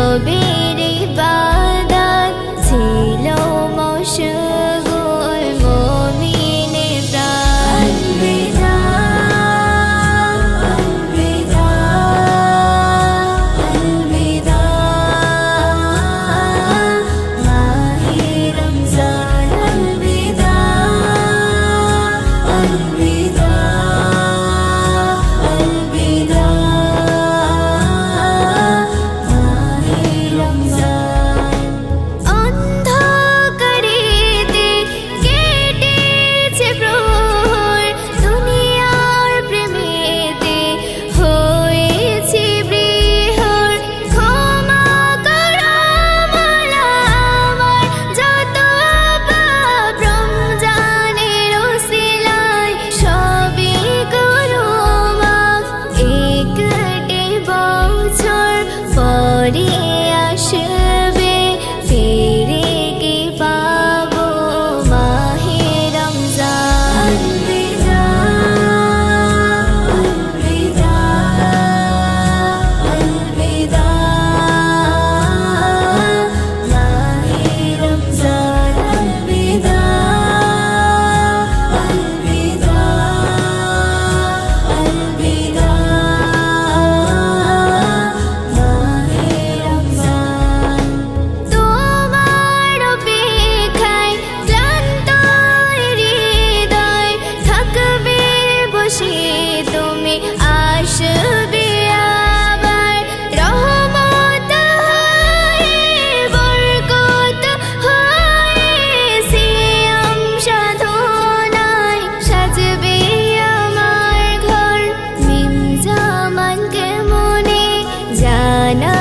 নবীর ইবাদত ছিল মশগুল মুমিনের প্রাণ। আলবিদা আলবিদা আলবিদা মাহে রমজান। আলবিদা আলবিদা আলবিদা মাহে রমজান। অন্ধকারেতে কেটেছে প্রহর, দুনিয়ার প্রেমেতে হয়েছি বৃহর। ক্ষমা করো মাওলা আমার যত পাপ, রমজানের উসিলায় সবই করো মাফ। একটি বছর পরে আসবে, ফিরে কি পাবো মাহে রমজান। আলবিদা আলবিদা আলবিদা মাহে রমজান। আলবিদা আলবিদা আলবিদা মাহে রমজান। তোমার অপেক্ষায় ক্লান্ত হৃদয় থাকবে বসে, তুমি আসবে আবার। রহমত হয়ে বরকত হয়ে সিয়াম সাধনায় সাজবে আমার ঘর। মিম জামানকে মনে জানা